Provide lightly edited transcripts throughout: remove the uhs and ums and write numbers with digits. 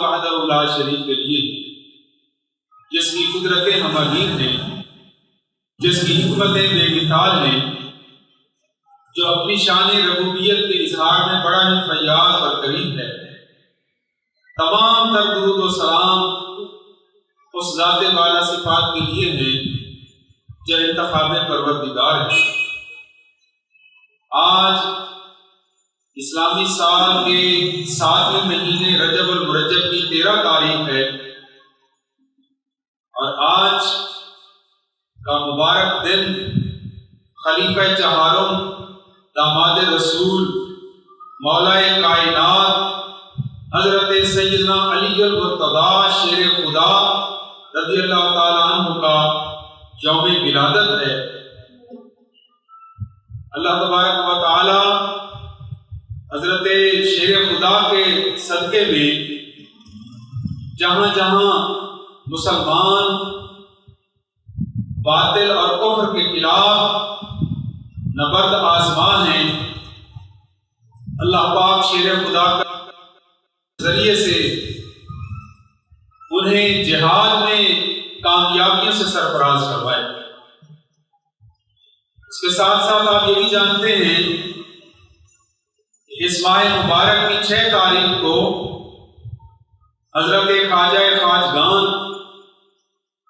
وحدہ لا شریک کے لیے، جس کی قدرتیں ہمگیر ہیں، جس کی حکمتیں بے مثال ہیں، جو اپنی شان ربوبیت کے اظہار میں بڑا ہی فیاض اور کریم ہے۔ تمام تر درود و سلام اس ذات بالا صفات کے لیے ہیں جو انتخاب پروردگار ہے۔ آج اسلامی سال کے 7ویں مہینے رجب المرجب کی 13 تاریخ ہے، اور آج کا مبارک دن خلیفہ چہارم داماد رسول مولا کائنات حضرت سیدنا علی المرتضیٰ شیر خدا رضی اللہ تعالیٰ عنہ کا یوم ولادت ہے۔ اللہ تبارک و تعالی حضرت شیر خدا کے صدقے میں جہاں جہاں مسلمان باطل اور کفر کے خلاف نبرد آزما ہیں، اللہ پاک شیر خدا کے ذریعے سے انہیں جہاد میں کامیابیوں سے سرفراز کروائے۔ اس کے ساتھ ساتھ آپ یہ بھی جانتے ہیں کہ اس ماہ مبارک کی 6 تاریخ کو حضرت خواجہ خواجگان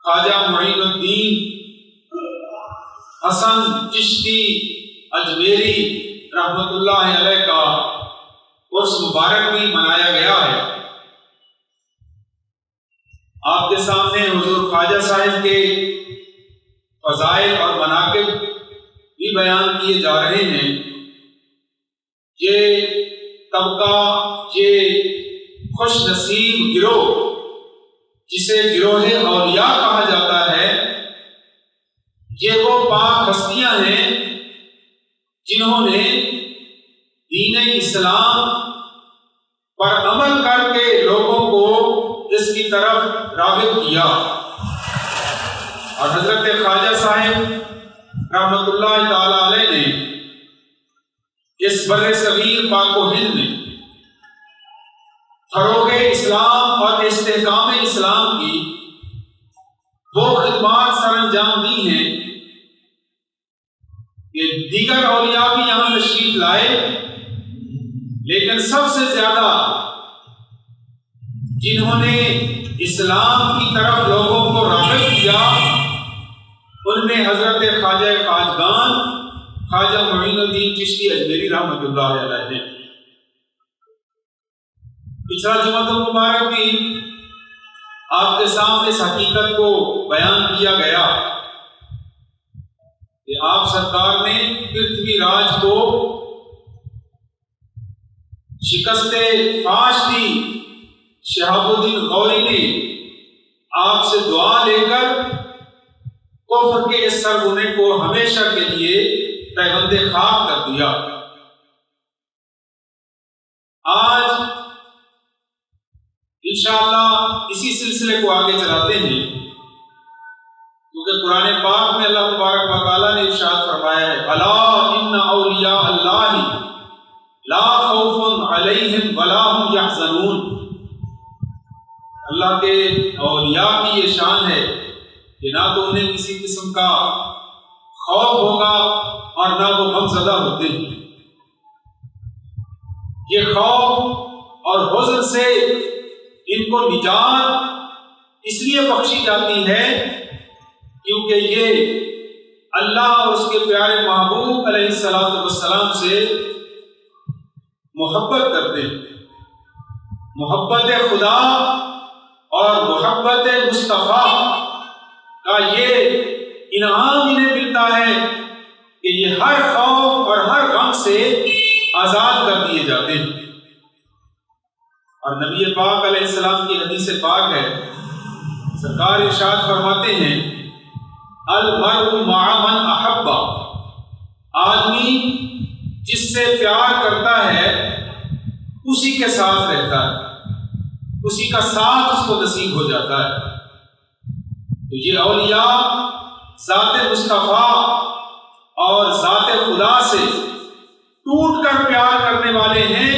خواجہ معین الدین حسن چشتی اجمیری رحمت اللہ علیہ کا عرس مبارک بھی منایا گیا ہے۔ آپ کے سامنے حضور خواجہ صاحب کے فضائل اور مناقب بھی بیان کیے جا رہے ہیں۔ یہ طبقہ، یہ خوش نصیب گروہ جسے گروہ اولیاء کہا جاتا ہے، یہ وہ پاک ہستیاں ہیں جنہوں نے دین اسلام پر عمل کر کے لوگوں کو اس کی طرف راغب کیا، اور حضرت خواجہ صاحب رحمت اللہ تعالی علیہ نے اس بر صغیر پاک و ہند میں فروغ اسلام اور استحکام اسلام کی وہ خدمات سر انجام دی ہیں کہ دیگر اولیاء بھی یہاں تشریف لائے، لیکن سب سے زیادہ جنہوں نے اسلام کی طرف لوگوں کو راغب کیا ان میں حضرت خواجہ خواجگان خواجہ معین الدین چشتی اجمیری رحمۃ اللہ علیہ ہیں۔ پچھلا جمعہ المبارک بھی آپ کے سامنے اس حقیقت کو بیان کیا گیا کہ آپ سرکار نے پرتھوی راج کو شکست فاش دی۔ شہاب الدین غوری نے آپ سے دعا لے کر کفر کے اس سرغنے کو ہمیشہ کے لیے پیوند خاک کر دیا۔ آج انشاءاللہ اسی سلسلے کو آگے چلاتے ہیں، کیونکہ قرآن پاک میں اللہ تبارک و تعالیٰ نے ارشاد فرمایا ہے الا ان اولیاء اللہ لا خوف علیہم ولا هم یحزنون۔ اللہ کے اولیاء کی یہ شان ہے کہ نہ تو انہیں کسی قسم کا خوف ہوگا اور نہ وہ غم زدہ ہوتے ہیں۔ یہ خوف اور حزن سے ان کو نجات اس لیے بخشی جاتی ہے کیونکہ یہ اللہ اور اس کے پیارے محبوب علیہ السلام سے محبت کرتے ہیں۔ محبت خدا اور محبت مصطفیٰ کا یہ انعام انہیں ملتا ہے کہ یہ ہر خوف اور ہر غم سے آزاد کر دیے جاتے ہیں۔ اور نبی پاک علیہ السلام کی حدیث پاک ہے، سرکار ارشاد فرماتے ہیں المرء مع من احب، آدمی جس سے پیار کرتا ہے اسی کے ساتھ رہتا ہے، اسی کا ساتھ اس کو نصیب ہو جاتا ہے۔ تو یہ اولیاء ذات مصطفیٰ اور ذات خدا سے ٹوٹ کر پیار کرنے والے ہیں،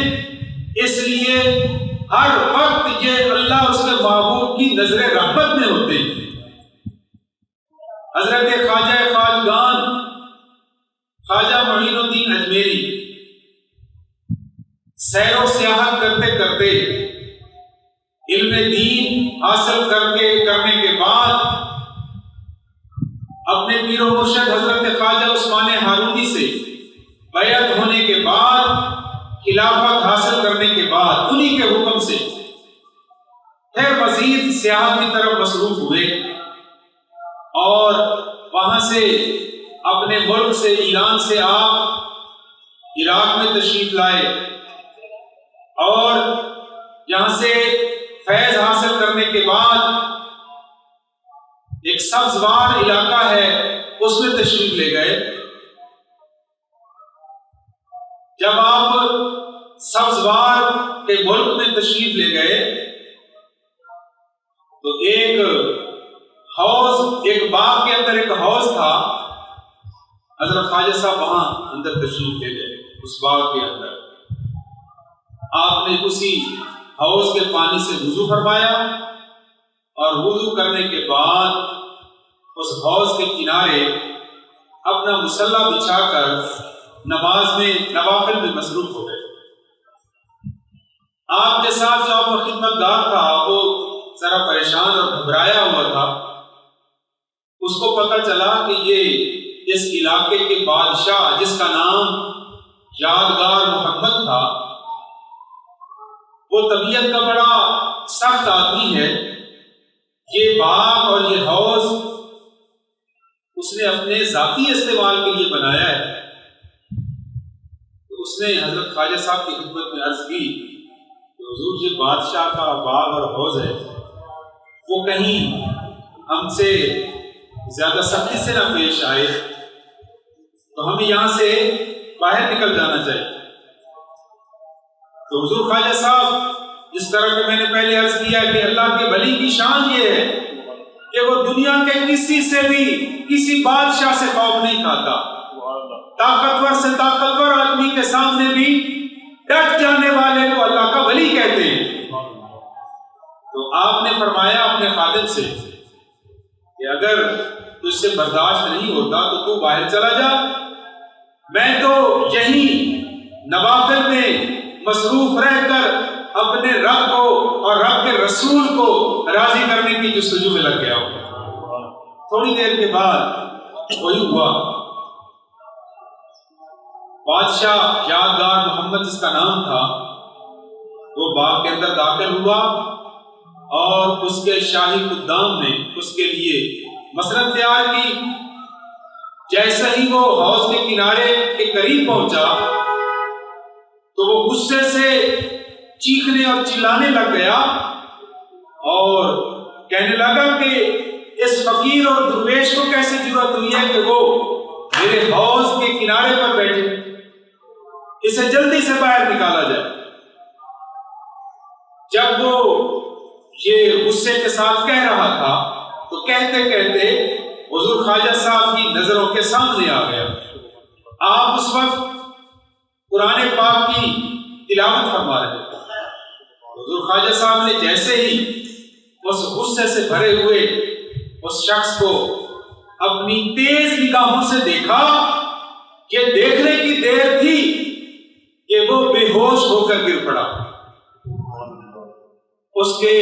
اس لیے ہر وقت یہ اللہ اس کے محبوب کی نظر رحمت میں ہوتے ہیں۔ حضرت خواجہ خواجگان خواجہ معین الدین اجمیری سیر و سیاحت کرتے کرتے علم دین حاصل کرنے کے بعد اپنے پیر و مرشد حضرت خواجہ عثمان ہارونی سے بیعت ہونے کے بعد خلافت حاصل کرنے کے بعد انہی کے حکم سے پھر مزید سیاحت کی طرف مصروف ہوئے اور وہاں سے اپنے ملک سے ایران سے آپ عراق میں تشریف لائے اور یہاں سے فیض حاصل کرنے کے بعد ایک سبزوار علاقہ ہے اس میں تشریف لے گئے۔ جب آپ سبزوار کے ملک میں تشریف لے گئے تو ایک باغ کے اندر ایک حوض تھا، حضرت خواجہ صاحب وہاں اندر تشریف لے گئے۔ اس باغ کے اندر آپ نے اسی حوض کے پانی سے وضو فرمایا اور وضو کرنے کے بعد اس حوض کے کنارے اپنا مصلی بچھا کر نماز میں نوافل میں مصروف ہو گئے۔ آپ کے ساتھ جو آپ کا خدمت گار تھا وہ ذرا پریشان اور گھبرایا ہوا تھا۔ اس کو پتہ چلا کہ یہ اس علاقے کے بادشاہ جس کا نام یادگار محمد تھا، وہ طبیعت کا بڑا سخت آدمی ہے۔ یہ باغ اور یہ حوض اس نے اپنے ذاتی استعمال کے لیے بنایا ہے۔ تو اس نے حضرت خواجہ صاحب کی خدمت میں عرض کی کہ حضور یہ بادشاہ کا باغ اور حوض ہے، وہ کہیں ہم سے زیادہ سختی سے نہ پیش آئے تو ہمیں یہاں سے باہر نکل جانا چاہیے۔ تو حضور خواجہ صاحب جس طرح کہ میں نے پہلے عرض کیا کہ اللہ کے ولی کی شان یہ ہے کہ وہ دنیا کے کسی سے بھی کسی بادشاہ سے خوف نہیں کھاتا، طاقتور سے طاقتور آدمی کے سامنے بھی ڈٹ جانے والے کو اللہ کا ولی کہتے ہیں۔ تو آپ نے فرمایا اپنے خادم سے کہ اگر تجھ سے برداشت نہیں ہوتا تو تو باہر چلا جا، میں تو یہی نوافل میں مصروف رہ کر اپنے رب کو اور رب کے رسول کو راضی کرنے کی جستجو میں لگ گیا ہوں۔ تھوڑی دیر کے بعد وہی ہوا، بادشاہ یادگار محمد جس کا نام تھا وہ باغ کے اندر داخل ہوا اور اس کے شاہی خدام نے اس کے لیے مسرت تیار کی۔ جیسے ہی وہ حوض کے کنارے کے قریب پہنچا تو وہ غصے سے چیخنے اور چلانے لگ گیا اور کہنے لگا کہ اس فقیر اور درویش کو کیسے جرأت ہوئی ہے کہ وہ میرے حوض کے کنارے پر بیٹھے، اسے جلدی سے باہر نکالا جائے۔ جب وہ یہ غصے کے ساتھ کہہ رہا تھا تو کہتے کہتے حضور خواجہ صاحب کی نظروں کے سامنے آ گیا۔ آپ اس وقت قرآن پاک کی تلاوت فرما رہے تھے۔ حضور خواجہ صاحب نے جیسے ہی اس غصے سے بھرے ہوئے اس شخص کو اپنی تیز نگاہوں سے دیکھا، یہ دیکھنے کی دیر تھی کہ وہ بے ہوش ہو کر گر پڑا۔ اس کے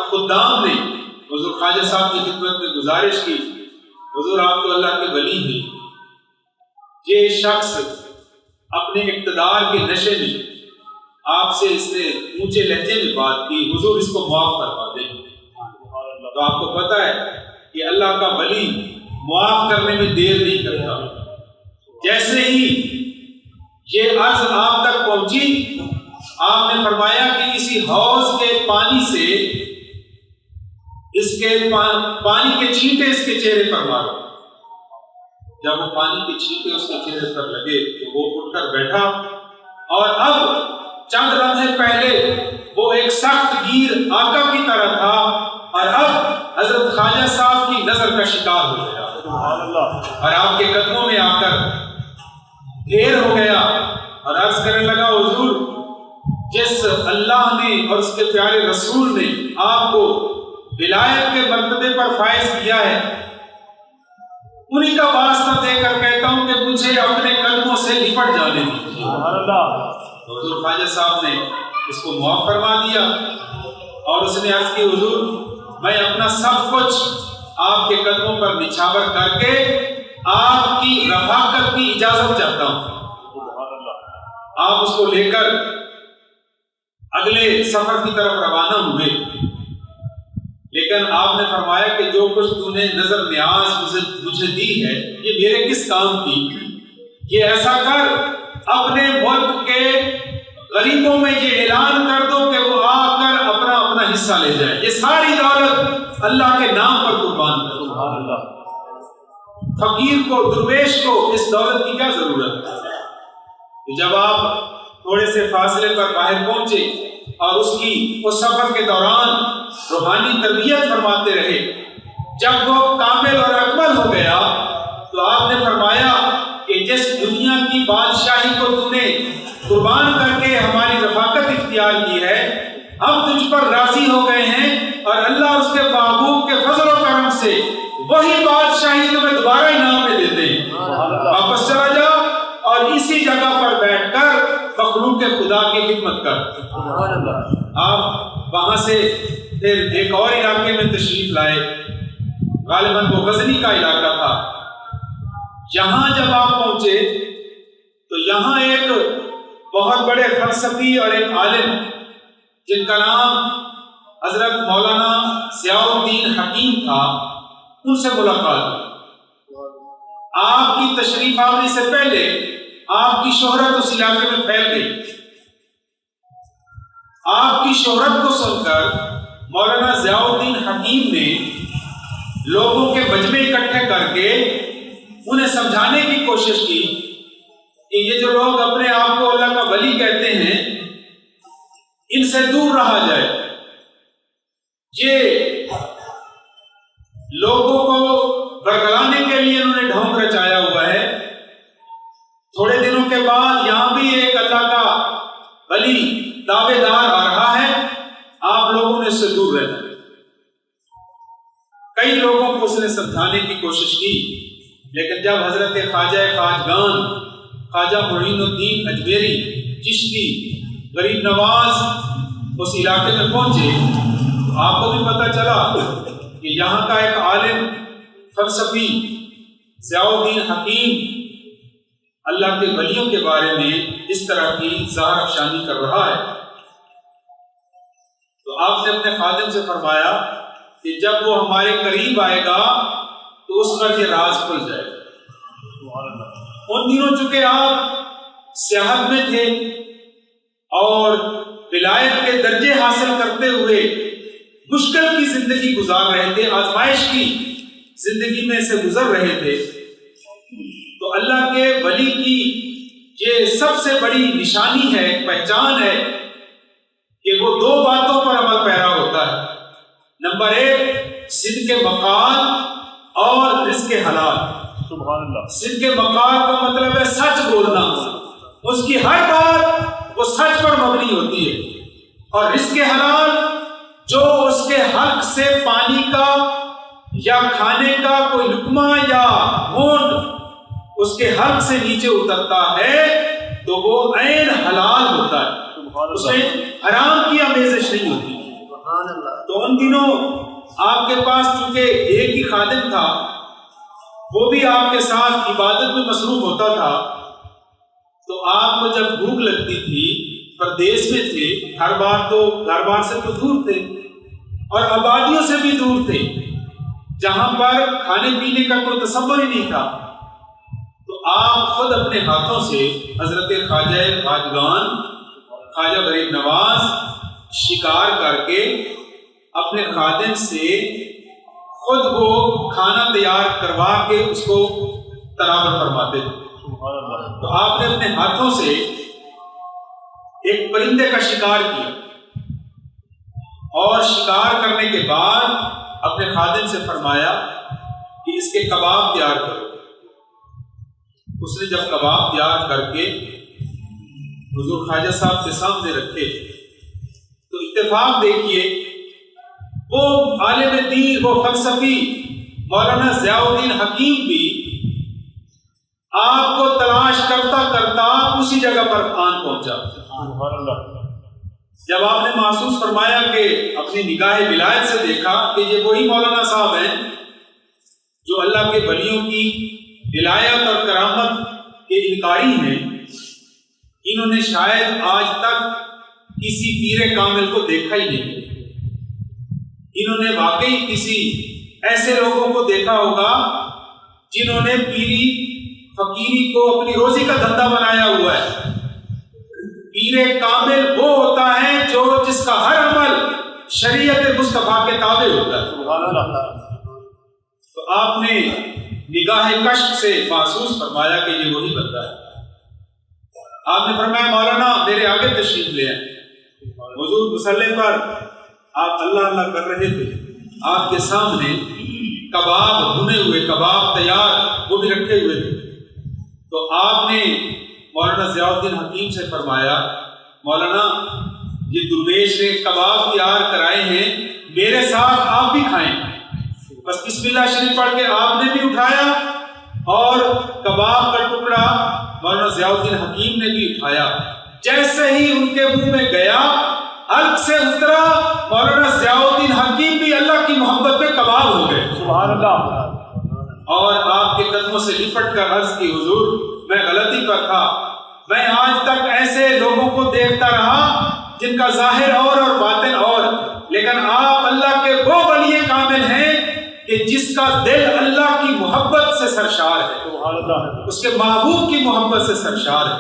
خدام نے حضور خواجہ صاحب کی خدمت میں گزارش کی، حضور آپ تو اللہ کے ولی ہیں، یہ شخص اپنے اقتدار کے نشے میں آپ سے اس نے اونچے لہجے میں بات کی، حضور اس کو معاف کروا دیں۔ تو آپ کو پتہ ہے کہ اللہ کا ولی معاف کرنے میں دیر نہیں کرتا۔ جیسے ہی یہ عرض آپ تک پہنچی، آپ نے فرمایا کہ اسی حوض کے پانی سے اس کے پانی کے چھینٹے اس کے چہرے پر مارو۔ جب وہ پانی کے چھینٹے اس کے چہرے پر لگے تو وہ اٹھ کر بیٹھا، اور اب چند لمحے پہلے وہ ایک سخت گیر آقا کی طرح تھا اور اب حضرت خواجہ صاحب کی نظر کا شکار ہو گیا اور آپ کے قدموں میں آ کر ڈھیر ہو گیا اور عرض کرنے لگا، حضور جس اللہ نے اور اس کے پیارے رسول نے آپ کو ولایت کے مرتبے پر فائز کیا ہے، انہی کا واسطہ دے کر کہتا ہوں کہ مجھے اپنے قدموں سے لپٹ جانے دیجیے۔ تو حضور خواجہ صاحب نے اس کو معاف فرما دیا اور اس نے عرض کی حضور میں اپنا سب کچھ آپ کے قدموں پر نچھاور کر کے آپ کی رفاقت کی اجازت چاہتا ہوں۔ آپ اس کو لے کر اگلے سفر کی طرف روانہ ہوئے، لیکن آپ نے فرمایا کہ جو کچھ تو نے نظر نیاز مجھے دی ہے یہ میرے کس کام کی؟ یہ ایسا کر اپنے ملک کے غریبوں میں یہ اعلان کر دو کہ وہ آ کر اپنا اپنا حصہ لے جائے، یہ ساری دولت اللہ کے نام پر قربان کر دو۔ فقیر کو، درویش کو اس دولت کی کیا ضرورت ہے؟ جب آپ تھوڑے سے فاصلے پر باہر پہنچے اور اس سفر کے دوران روحانی تربیت فرماتے رہے، جب وہ کامل اور اکمل ہو گیا تو آپ نے فرمایا کہ جس دنیا کی بادشاہی کو تو نے قربان کر کے ہماری رفاقت اختیار کی ہے، ہم تجھ پر راضی ہو گئے ہیں اور اللہ اس کے محبوب کے فضل و کرم سے وہی بادشاہی تمہیں دوبارہ انعام میں دیتے ہیں۔ واپس چلا جا اور اسی جگہ پر بیٹھ کر مخلوق خدا کی خدمت کر۔ آپ وہاں سے پھر ایک اور علاقے میں تشریف لائے، غالباً وہ غزنی کا علاقہ تھا۔ یہاں جب آپ پہنچے تو یہاں ایک بہت بڑے فلسفی اور ایک عالم جن کا نام حضرت مولانا ضیاء الدین حکیم تھا، ان سے ملاقات۔ آپ کی تشریف آوری سے پہلے آپ کی شہرت اس علاقے میں پھیل گئی۔ آپ کی شہرت کو سن کر مولانا ضیاء الدین حکیم نے لوگوں کے مجمع اکٹھے کر کے انہیں سمجھانے کی کوشش کی کہ یہ جو لوگ اپنے آپ کو اللہ کا ولی کہتے ہیں ان سے دور رہا جائے۔ یہ لوگوں کو برگلانے کے لیے انہوں نے ڈھونگ رچایا ہوا ہے۔ تھوڑے دنوں کے بعد یہاں بھی ایک اللہ کا ولی دعوے دار آ رہا ہے، آپ لوگوں نے اس سے دور رہنا ہے۔ کئی لوگوں کو اس نے سمجھانے کی کوشش کی، لیکن جب حضرت خواجہ خواجگان خواجہ معین الدین اجمیری چشتی غریب نواز اس علاقے میں پہنچے تو آپ کو بھی پتہ چلا کہ یہاں کا ایک عالم فلسفی ضیاء الدین حکیم اللہ کے ولیوں کے بارے میں اس طرح کی ظاہر افشانی کر رہا ہے۔ تو آپ نے اپنے خادم سے فرمایا کہ جب وہ ہمارے قریب آئے گا تو اس پر یہ راز کھل جائے گا۔ ان دنوں چونکہ آپ سیاحت میں تھے اور ولایت کے درجے حاصل کرتے ہوئے مشکل کی زندگی گزار رہے تھے، آزمائش کی زندگی میں سے گزر رہے تھے، تو اللہ کے ولی کی یہ سب سے بڑی نشانی ہے، پہچان ہے کہ وہ دو باتوں پر عمل پیرا ہوتا ہے۔ نمبر ایک، صدق مقال اور رزق حلال۔ سبحان اللہ۔ صدق مقال کا مطلب ہے سچ بولنا، اس کی ہر بات وہ سچ پر مبنی ہوتی ہے، اور رزق حلال جو اس کے حلق سے پانی کا یا کھانے کا کوئی لقمہ یا ہونٹ اس کے حلق سے نیچے اترتا ہے تو وہ عین حلال ہوتا ہے، اس میں حرام کی آمیزش نہیں ہوتی۔ تو ان دنوں آپ کے پاس چونکہ ایک ہی خادم تھا، وہ بھی آپ کے ساتھ عبادت میں مصروف ہوتا تھا، تو آپ کو جب بھوک لگتی تھی، پردیس میں تھے، ہر بار سے تو دور تھے اور آبادیوں سے بھی دور تھے، جہاں پر کھانے پینے کا کوئی تصور ہی نہیں تھا، تو آپ خود اپنے ہاتھوں سے حضرت خواجہ خواجگان خواجہ غریب نواز شکار کر کے اپنے خادم سے خود وہ کھانا تیار کروا کے اس کو تناول فرماتے تھے۔ تو آپ نے اپنے ہاتھوں سے ایک پرندے کا شکار کیا اور شکار کرنے کے بعد اپنے خادم سے فرمایا کہ اس کے کباب تیار کرو۔ اس نے جب کباب تیار کر کے حضور خواجہ صاحب کے سامنے رکھے تو اتفاق دیکھیے وہ عالم دین، وہ فلسفی مولانا ضیاء الدین حکیم بھی آپ کو تلاش کرتا کرتا اسی جگہ پر آن پہنچا۔ جب آپ نے محسوس فرمایا کہ اپنی نگاہ ولایت سے دیکھا کہ یہ وہی مولانا صاحب ہیں جو اللہ کے ولیوں کی ولایت اور کرامت کے انکاری ہیں، انہوں نے شاید آج تک کسی پیر کامل کو دیکھا ہی نہیں، انہوں نے واقعی کسی ایسے لوگوں کو دیکھا ہوگا جنہوں نے پیری فقیری کو اپنی روزی کا دھندا بنایا ہوا ہے۔ پیر کامل وہ ہوتا ہے جو جس کا ہر عمل شریعت مصطفیٰ کے تابع ہوتا ہے۔ تو آپ نے نگاہ کشف سے محسوس فرمایا کہ یہ وہی بندہ ہے۔ آپ نے فرمایا مولانا میرے آگے تشریف لے آئیں۔ حضور مصلی پر آپ اللہ اللہ کر رہے تھے، آپ کے سامنے کباب بھنے ہوئے، کباب تیار وہ بھی رکھے ہوئے تھے۔ تو آپ نے مولانا ضیاء الدین حکیم سے فرمایا مولانا یہ درویش نے کباب تیار کرائے ہیں، میرے ساتھ آپ بھی کھائیں۔ بس بسم اللہ شریف پڑھ کے آپ نے بھی اٹھایا اور کباب کا ٹکڑا مولانا ضیاء الدین حکیم نے بھی اٹھایا۔ جیسے ہی ان کے منہ میں گیا الگ سے اترا، مولانا ضیاء الدین حکیم بھی اللہ کی محبت میں کباب ہو گئے۔ سبحان اللہ۔ اور آپ کے قدموں سے لپٹ کر عرض کی حضور میں غلطی پر تھا، میں آج تک ایسے لوگوں کو دیکھتا رہا جن کا ظاہر اور باطن اور، لیکن آپ اللہ کے وہ ولی کامل ہیں کہ جس کا دل اللہ کی محبت سے سرشار ہے، اس کے محبوب کی محبت سے سرشار ہے،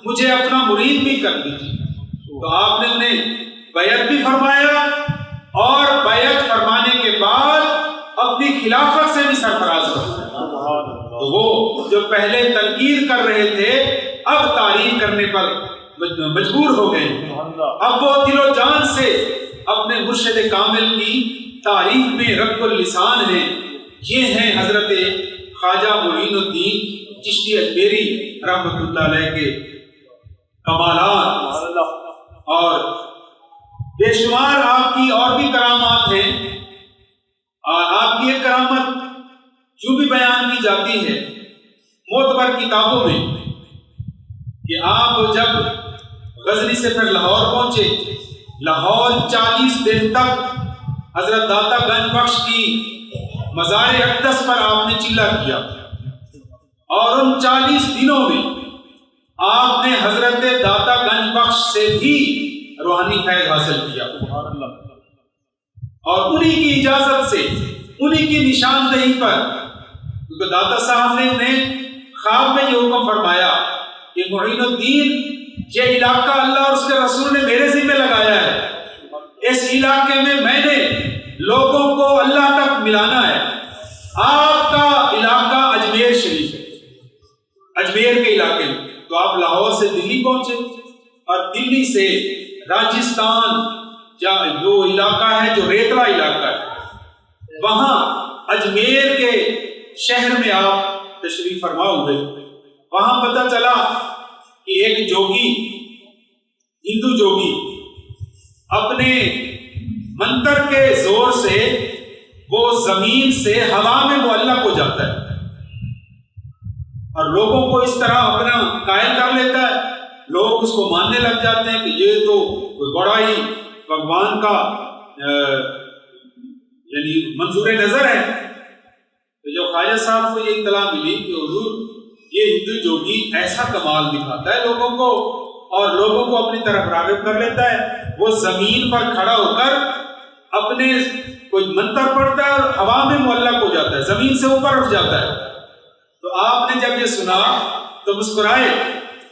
مجھے اپنا مرید بھی کر دیجیے۔ تو آپ نے انہیں بیعت بھی فرمایا اور بیعت فرمانے کے بعد اپنی خلافت سے بھی سرفراز ہو۔ تو وہ جو پہلے تنقید کر رہے تھے اب تعریف کرنے پر مجبور ہو گئے، اب وہ دل و جان سے اپنے مرشد کامل کی تعریف میں رب اللسان ہیں۔ یہ ہیں حضرت خواجہ معین الدین چشتی اجمیری رحمۃ اللہ علیہ کے کمالات، اور بے شمار آپ کی اور بھی کرامات ہیں۔ آپ کی ایک کرامت جو بھی بیان کی جاتی ہے معتبر کتابوں میں کہ آپ جب غزنی سے پھر لاہور پہنچے، لاہور 40 دن تک حضرت داتا گنج بخش کی مزار اقدس پر آپ نے چلہ کیا، اور ان 40 دنوں میں آپ نے حضرت داتا گنج بخش سے بھی روحانی فیض حاصل کیا، اور انہی کی اجازت سے، انہی کی نشاندہی پر، کیونکہ داتا صاحب نے انہیں خواب میں یہ حکم فرمایا کہ معین الدین یہ علاقہ اللہ اور اس کے رسول نے میرے ذمہ لگایا ہے، اس علاقے میں نے لوگوں کو اللہ تک ملانا ہے۔ آپ کا علاقہ اجمیر شریف ہے، اجمیر کے علاقے میں، تو آپ لاہور سے دلی پہنچے اور دلی سے راجستھان جو علاقہ ہے، جو ریتلا علاقہ ہے، وہاں اجمیر کے شہر میں آپ تشریف فرما ہوئے۔ وہاں پتہ چلا کہ ایک جوگی، ہندو جوگی، اپنے منتر کے زور سے وہ زمین سے ہوا میں معلق ہو جاتا ہے اور لوگوں کو اس طرح اپنا قائل کر لیتا ہے، لوگ اس کو ماننے لگ جاتے ہیں کہ یہ تو بڑا ہی بھگوان کا یعنی منظور نظر ہے۔ تو جب خواجہ صاحب کو یہ اطلاع ملی کہ حضور یہ ہندو جوگی ایسا کمال دکھاتا ہے لوگوں کو اور لوگوں کو اپنی طرف راغب کر لیتا ہے، وہ زمین پر کھڑا ہو کر اپنے کوئی منتر پڑھتا ہے اور ہوا میں معلق ہو جاتا ہے، زمین سے اوپر اٹھ جاتا ہے۔ تو آپ نے جب یہ سنا تو مسکرائے،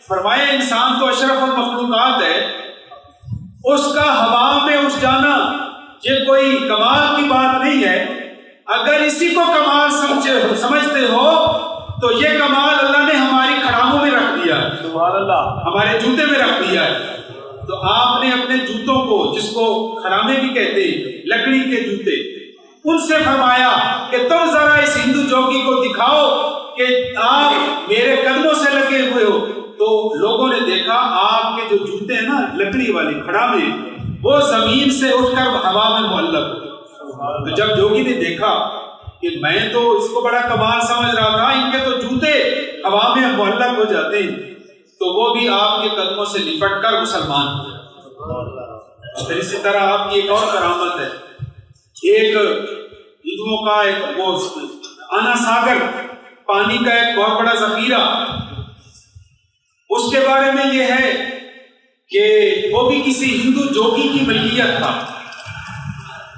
فرمائے انسان تو اشرف المخلوقات ہے، اس کا ہوا میں اٹھ جانا یہ کوئی کمال کی بات نہیں ہے، اگر اسی کو کمال سمجھتے ہو تو یہ کمال اللہ نے ہماری کھڑاموں میں رکھ دیا ہے، سبحان اللہ، ہمارے جوتے میں رکھ دیا ہے۔ تو آپ نے اپنے جوتوں کو، جس کو کھڑامے بھی کہتے ہیں، لکڑی کے جوتے، ان سے فرمایا کہ تم ذرا اس ہندو جوگی کو دکھاؤ کہ آپ میرے قدموں سے لگے ہوئے ہو۔ تو لوگوں نے دیکھا آپ کے جو جوتے ہیں نا لکڑی والی کھڑا میں، وہ زمین سے اٹھ کر ہوا میں معلق ہوئے۔ تو جب جوگی نے دیکھا کہ میں تو اس کو بڑا کمال سمجھ رہا تھا، ان کے تو جوتے ہوا میں معلق ہو جاتے ہیں، تو وہ بھی آپ کے قدموں سے لپٹ کر مسلمان ہوئے۔ پھر اسی طرح آپ کی ایک اور کرامت ہے، ایک ہندوؤں کا ایک وہ انا ساگر، پانی کا ایک بہت بڑا ذخیرہ، اس کے بارے میں یہ ہے کہ وہ بھی کسی ہندو جوگی کی ملکیت تھا۔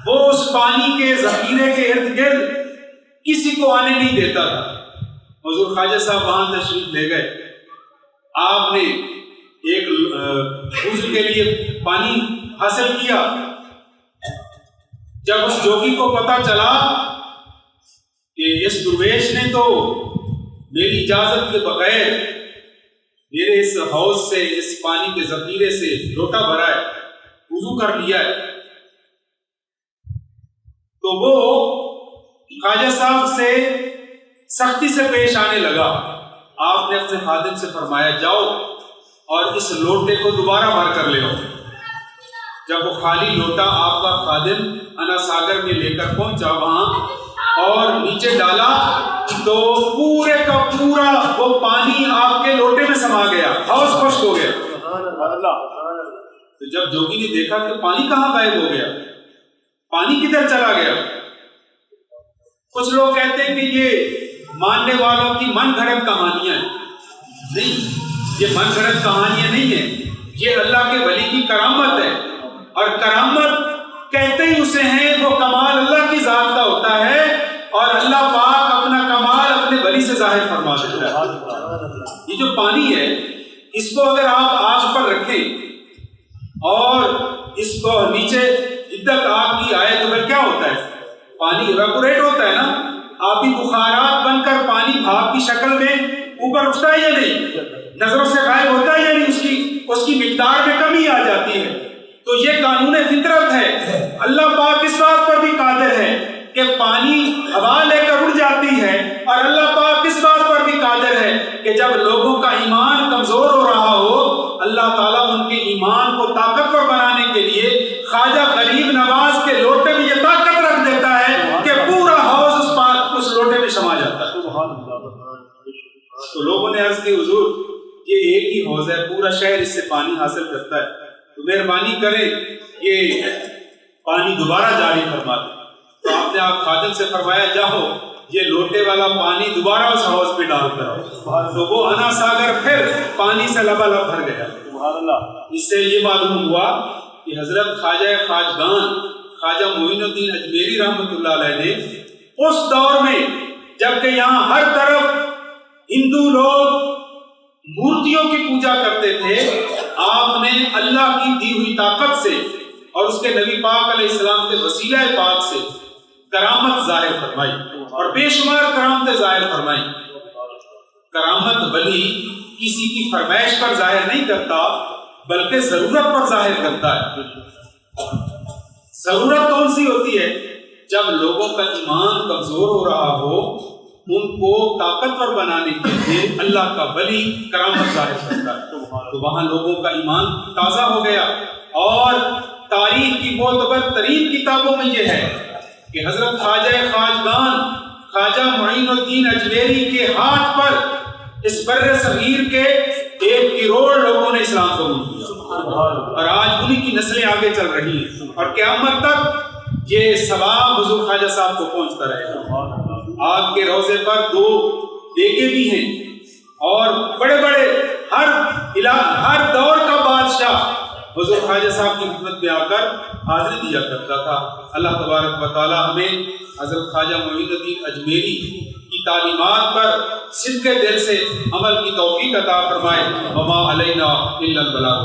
وہ اس پانی کے ذخیرے کے ارد گرد کسی کو آنے نہیں دیتا تھا۔ حضور خواجہ صاحب وہاں تشریف لے گئے، آپ نے ایک وضو کے لیے پانی حاصل کیا۔ جب اس جوگی کو پتا چلا کہ اس درویش نے تو میری اجازت کے بغیر میرے اس حوض سے، اس پانی کے ذخیرے سے لوٹا بھرا ہے، وضو کر لیا ہے، تو وہ خواجہ صاحب سے سختی سے پیش آنے لگا۔ آپ نے اپنے خادم سے فرمایا جاؤ اور اس لوٹے کو دوبارہ بھر کر لے آؤ۔ جب وہ خالی لوٹا آپ کا خادم انا ساگر میں لے کر پہنچا وہاں اور نیچے ڈالا تو پورے کا پورا وہ پانی آپ کے لوٹے میں سما گیا، حوض خشک ہو گیا۔ تو جب جوگی نے دیکھا کہ پانی کہاں غائب ہو گیا، پانی کدھر چلا گیا، کچھ لوگ کہتے ہیں کہ یہ ماننے والوں کی من گھڑت کہانیاں ہیں۔ نہیں، یہ من گھڑت کہانیاں نہیں ہیں، یہ اللہ کے ولی کی کرامت ہے، اور کرامت کہتے ہی اسے ہیں وہ کمال اللہ کی ذات کا ہوتا ہے، اور اللہ پاک اپنا کمال اپنے ولی سے ظاہر فرما دیتا ہے۔ یہ جو پانی ہے اس کو اگر آپ آگ پر رکھیں اور اس کو نیچے عدت آگ کی آئے تو پھر کیا ہوتا ہے، پانی ایواپوریٹ ہوتا ہے نا، آبی بخارات بن کر پانی بھاپ کی شکل میں اوپر اٹھتا ہے یا نہیں، نظروں سے غائب ہوتا ہے یا نہیں، اس کی مقدار میں کمی آ جاتی ہے۔ تو یہ قانون فطرت ہے۔ اللہ پاک اس بات پر بھی قادر ہے کہ پانی ہوا لے کر اڑ جاتی ہے، اور اللہ پاک اس بات پر بھی قادر ہے کہ جب لوگوں کا ایمان کمزور ہو رہا ہو، اللہ تعالیٰ ان کے ایمان کو طاقتور بنانے کے لیے خواجہ غریب نواز کے لوٹے میں یہ طاقت رکھ دیتا ہے کہ پورا حوض اس لوٹے میں سما جاتا ہے۔ تو لوگوں نے عرض کی حضور یہ ایک ہی حوض ہے، پورا شہر اس سے پانی حاصل کرتا ہے، تو مہربانی کریں یہ پانی دوبارہ جاری فرما دیں۔ تو آپ نے آپ خادم سے فرمایا جاؤ یہ لوٹے والا پانی دوبارہ اس حوض پہ ڈال کر آؤ، تو وہ انا ساگر پھر پانی سے لبالب بھر گیا۔ اس سے یہ معلوم ہوا کہ حضرت خواجہ خواجگان خواجہ معین الدین اجمیری رحمۃ اللہ علیہ نے اس دور میں جبکہ یہاں ہر طرف ہندو لوگ مورتیوں کی پوجا کرتے تھے، آپ نے اللہ کی دی ہوئی طاقت سے اور اس کے نبی پاک علیہ السلام کے وسیلہ پاک سے کرامت ظاہر فرمائی اور بے شمار کرامتیں ظاہر فرمائی۔ کرامت ولی کسی کی فرمائش پر ظاہر نہیں کرتا بلکہ ضرورت پر ظاہر کرتا ہے۔ ضرورت کون سی ہوتی ہے؟ جب لوگوں کا ایمان کمزور ہو رہا ہو، ان کو طاقتور بنانے کے لیے اللہ کا ولی کرامت ظاہر کرتا ہے، تو وہاں لوگوں کا ایمان تازہ ہو گیا۔ اور تاریخ کی معتبر ترین کتابوں میں یہ ہے کہ حضرت خواجہ خواجگان خواجہ معین الدین اجمیری کے ہاتھ پر اس بر صغیر کے 1 کروڑ لوگوں نے اسلام قبول کیا، اور آج انہی کی نسلیں آگے چل رہی ہیں، اور قیامت تک یہ ثواب حضور خواجہ صاحب کو پہنچتا رہے گا۔ آپ کے روضے پر 2 دیگیں بھی ہیں، اور بڑے بڑے ہر دور کا بادشاہ حضور خواجہ صاحب کی خدمت میں آ کر حاضری دیا کرتا تھا۔ اللہ تبارک و تعالی ہمیں حضرت خواجہ معین الدین اجمیری کی تعلیمات پر صدق دل سے عمل کی توفیق عطا فرمائے۔ وما علینا الا البلاغ۔